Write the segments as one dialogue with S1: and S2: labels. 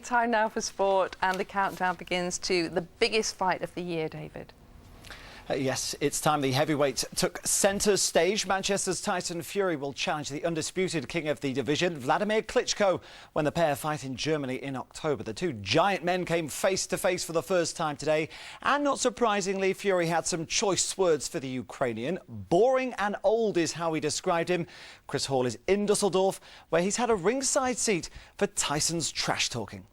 S1: time now for sport, and the countdown begins to the biggest fight of the year, David.
S2: Yes, it's time the heavyweight took centre stage. Manchester's Tyson Fury will challenge the undisputed king of the division, Wladimir Klitschko, when the pair fight in Germany in October. The two giant men came face to face for the first time today, and not surprisingly, Fury had some choice words for the Ukrainian. Boring and old is how he described him. Chris Hall is in Dusseldorf, where he's had a ringside seat for Tyson's trash talking.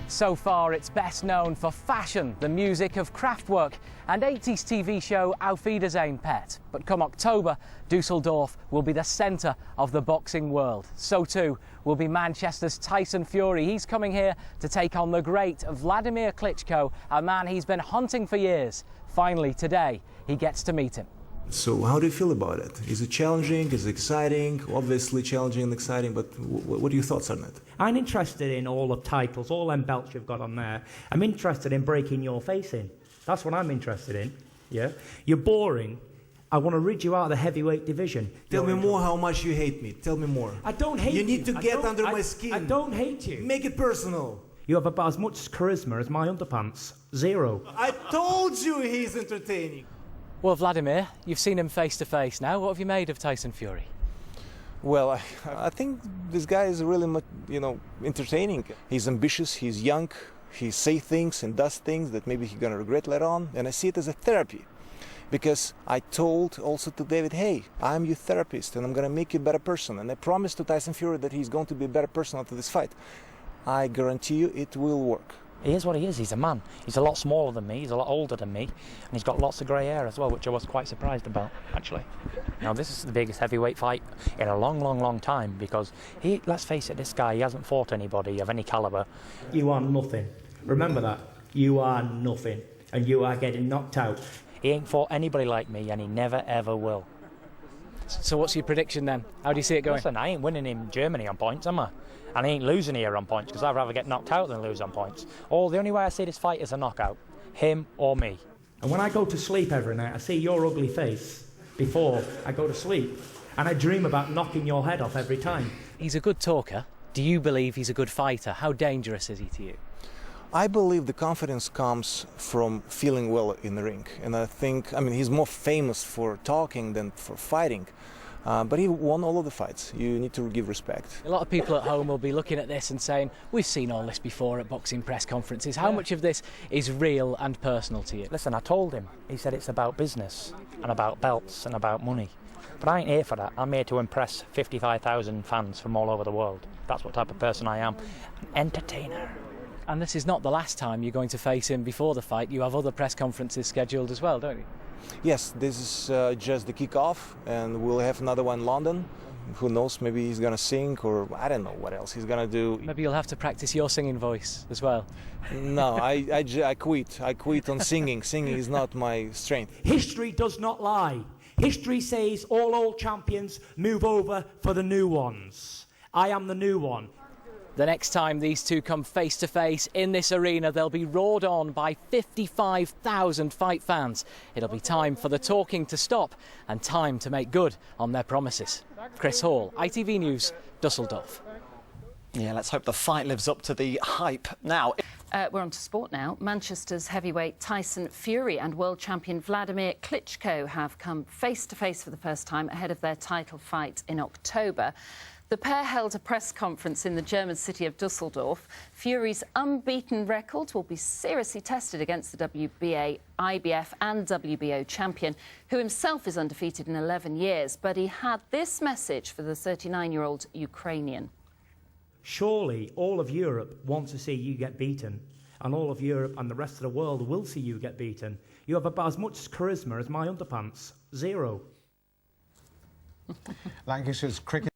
S3: So far, it's best known for fashion, the music of Kraftwerk, and 80s TV show Auf Wiedersehen, Pet. But come October, Dusseldorf will be the centre of the boxing world. So too will be Manchester's Tyson Fury. He's coming here to take on the great Wladimir Klitschko, a man he's been hunting for years. Finally, today, he gets to meet him.
S4: So how do you feel about it? Is it challenging? Is it exciting? Obviously challenging and exciting, but what are your thoughts on it?
S5: I'm interested in all the titles, all them belts you've got on there. I'm interested in breaking your face in. That's what I'm interested in, yeah? You're boring. I want to rid you out of the heavyweight division.
S4: Tell me more how much you hate me. Tell me more.
S5: I don't hate you.
S4: You need to get under my skin.
S5: I don't hate you.
S4: Make it personal.
S5: You have about as much charisma as my underpants. Zero.
S4: I told you he's entertaining.
S3: Well, Wladimir, you've seen him face to face now. What have you made of Tyson Fury?
S6: Well, I think this guy is really, entertaining. He's ambitious, he's young, he says things and does things that maybe he's gonna regret later on, and I see it as a therapy. Because I told also to David, hey, I'm your therapist and I'm gonna make you a better person. And I promised to Tyson Fury that he's going to be a better person after this fight. I guarantee you it will work.
S7: He is what he is. He's a man. He's a lot smaller than me. He's a lot older than me. And he's got lots of grey hair as well, which I was quite surprised about, actually. Now, this is the biggest heavyweight fight in a long, long, long time because let's face it, this guy, he hasn't fought anybody of any calibre.
S5: You are nothing. Remember that. You are nothing. And you are getting knocked out.
S7: He ain't fought anybody like me, and he never, ever will.
S3: So what's your prediction then? How do you see it going?
S7: Listen, I ain't winning in Germany on points, am I? And I ain't losing here on points, because I'd rather get knocked out than lose on points. The only way I see this fight is a knockout. Him or me.
S5: And when I go to sleep every night, I see your ugly face before I go to sleep. And I dream about knocking your head off every time.
S3: He's a good talker. Do you believe he's a good fighter? How dangerous is he to you?
S6: I believe the confidence comes from feeling well in the ring. And I think, he's more famous for talking than for fighting. But he won all of the fights. You need to give respect.
S3: A lot of people at home will be looking at this and saying, we've seen all this before at boxing press conferences. How much of this is real and personal to you?
S7: Listen, I told him. He said it's about business and about belts and about money. But I ain't here for that. I'm here to impress 55,000 fans from all over the world. That's what type of person I am. An entertainer.
S3: And this is not the last time you're going to face him before the fight. You have other press conferences scheduled as well, don't you?
S6: Yes, this is just the kick-off, and we'll have another one in London. Who knows, maybe he's going to sing, or I don't know what else he's going to do.
S3: Maybe you'll have to practice your singing voice as well.
S6: No, I quit. I quit on singing. Singing is not my strength.
S5: History does not lie. History says all old champions move over for the new ones. I am the new one.
S3: The next time these two come face to face in this arena, they'll be roared on by 55,000 fight fans. It'll be time for the talking to stop and time to make good on their promises. Chris Hall, ITV News, Dusseldorf.
S2: Yeah, let's hope the fight lives up to the hype. Now,
S1: We're on to sport now. Manchester's heavyweight Tyson Fury and world champion Wladimir Klitschko have come face to face for the first time ahead of their title fight in October. The pair held a press conference in the German city of Dusseldorf. Fury's unbeaten record will be seriously tested against the WBA, IBF and WBO champion, who himself is undefeated in 11 years. But he had this message for the 39-year-old Ukrainian.
S5: Surely all of Europe wants to see you get beaten. And all of Europe and the rest of the world will see you get beaten. You have about as much charisma as my underpants. Zero.
S8: Lancashire's cricket